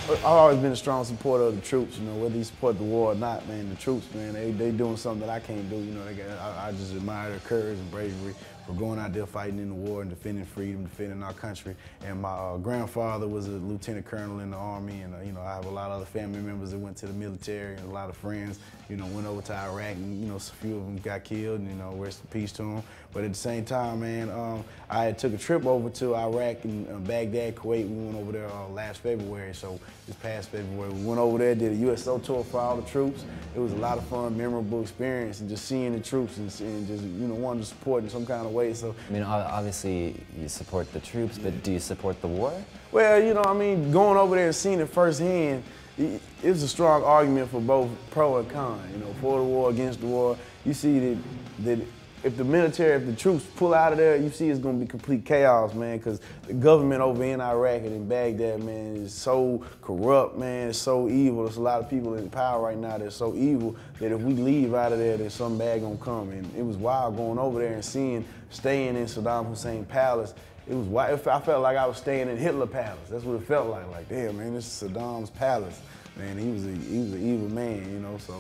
I've always been a strong supporter of the troops, you know, whether you support the war or not, man, the troops, man, they doing something that I can't do, you know, I just admire their courage and bravery for going out there fighting in the war and defending freedom, defending our country. And my grandfather was a lieutenant colonel in the Army, and, you know, I have a lot of other family members that went to the military, and a lot of friends, you know, went over to Iraq, and, you know, a few of them got killed, and, you know, rest in peace to them. But at the same time, man, I took a trip over to Iraq and Baghdad, Kuwait. We went over there last February, so this past February. We went over there, did a USO tour for all the troops. It was a lot of fun, memorable experience, and just seeing the troops and just, you know, wanting to support in some kind of way. So, I mean, obviously you support the troops, but do you support the war? Well, you know, I mean, going over there and seeing it firsthand, it's a strong argument for both pro and con, you know, for the war, against the war. You see that if the military, if the troops pull out of there, you see it's going to be complete chaos, man, because the government over in Iraq and in Baghdad, man, is so corrupt, man, it's so evil. There's a lot of people in power right now that's so evil that if we leave out of there, then something bad going to come. And it was wild going over there and staying in Saddam Hussein's palace. It was wild. I felt like I was staying in Hitler Palace. That's what it felt like. Like, damn, man, this is Saddam's palace. Man, he was an evil man, you know, so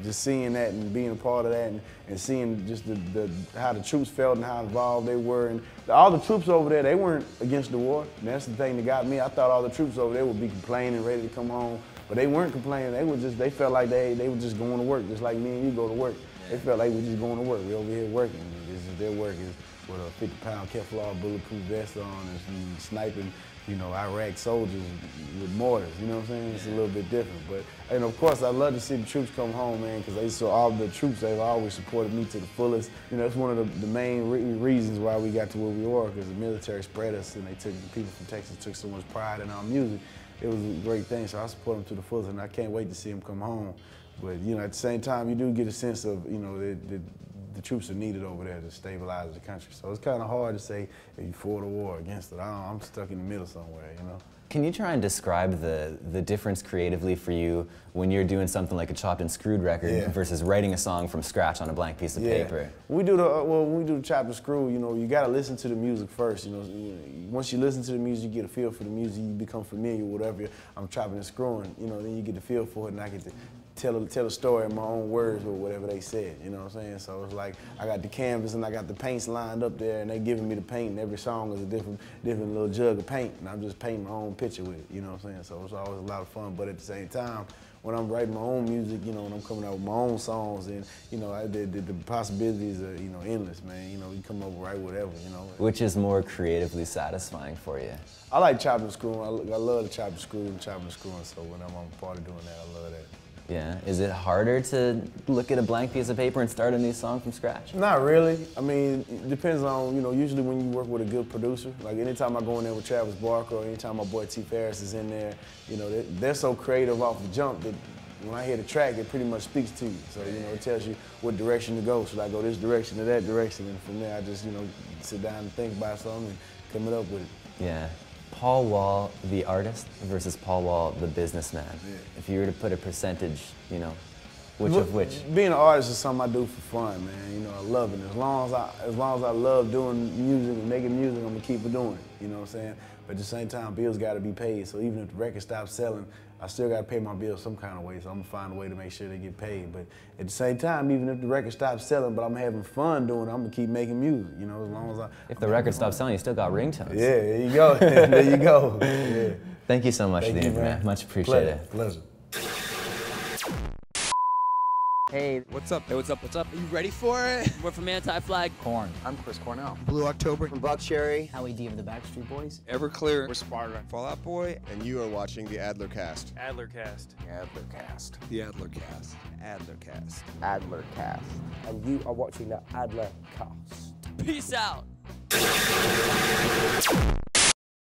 just seeing that and being a part of that and seeing just how the troops felt and how involved they were. And all the troops over there, they weren't against the war. And that's the thing that got me. I thought all the troops over there would be complaining, ready to come home, but they weren't complaining. They felt like they were just going to work, just like me and you go to work. They felt like we're just going to work. We're over here working. Their work is with a 50-pound Kevlar bulletproof vest on and sniping, you know, Iraq soldiers with mortars, you know what I'm saying? It's a little bit different. But, and of course, I love to see the troops come home, man, because all the troops, they've always supported me to the fullest. You know, it's one of the main reasons why we got to where we were, because the military spread us, and the people from Texas took so much pride in our music. It was a great thing, so I support them to the fullest, and I can't wait to see them come home. But, you know, at the same time, you do get a sense of, you know, the troops are needed over there to stabilize the country. So it's kind of hard to say if you're for the war or against it. I'm stuck in the middle somewhere, you know. Can you try and describe the difference creatively for you when you're doing something like a chopped and screwed record versus writing a song from scratch on a blank piece of paper? When we do the chopped and screwed, you know, you got to listen to the music first. You know, once you listen to the music, you get a feel for the music. You become familiar with whatever I'm chopping and screwing. You know, then you get the feel for it, and I get to tell a story in my own words or whatever they said, you know what I'm saying? So it's like I got the canvas and I got the paints lined up there, and they giving me the paint, and every song is a different little jug of paint, and I'm just painting my own picture with it, you know what I'm saying? So it's always a lot of fun, but at the same time, when I'm writing my own music, you know, and I'm coming out with my own songs, and, you know, the possibilities are, you know, endless, man. You know, you come up with write whatever, you know. Which is more creatively satisfying for you? I like chopping and screwing. I love the chopping and screwing, so when I'm on part of doing that, I love that. Yeah. Is it harder to look at a blank piece of paper and start a new song from scratch? Not really. I mean, it depends on, you know, usually when you work with a good producer, like anytime I go in there with Travis Barker or anytime my boy T. Ferris is in there, you know, they're so creative off the jump that when I hear the track, it pretty much speaks to you. So, you know, it tells you what direction to go. Should I go this direction or that direction? And from there, I just, you know, sit down and think about something and come up with it. Yeah. Paul Wall, the artist, versus Paul Wall, the businessman. Yeah. If you were to put a percentage, you know, which of which? Being an artist is something I do for fun, man. You know, I love it. As long as I love doing music and making music, I'm gonna keep it doing it. You know what I'm saying? But at the same time, bills gotta be paid. So even if the record stops selling, I still gotta pay my bills some kind of way. So I'm gonna find a way to make sure they get paid. But at the same time, even if the record stops selling, but I'm having fun doing it, I'm gonna keep making music. You know, as long as If the record stops selling, you still got ringtones. Yeah, there you go. There you go. Yeah. Thank you so much for the interview, man. Much appreciated. Pleasure. Hey. What's up? Hey, what's up? What's up? Are you ready for it? We're from Anti-Flag. Corn. I'm Chris Cornell. Blue October. From Buck Cherry. Howie D of the Backstreet Boys. Everclear. We're Sparta. Fall Out Boy. And you are watching the Adlercast. Adlercast. Adlercast. The Adlercast. Adlercast. Adlercast. And you are watching the Adler Cast. Peace out.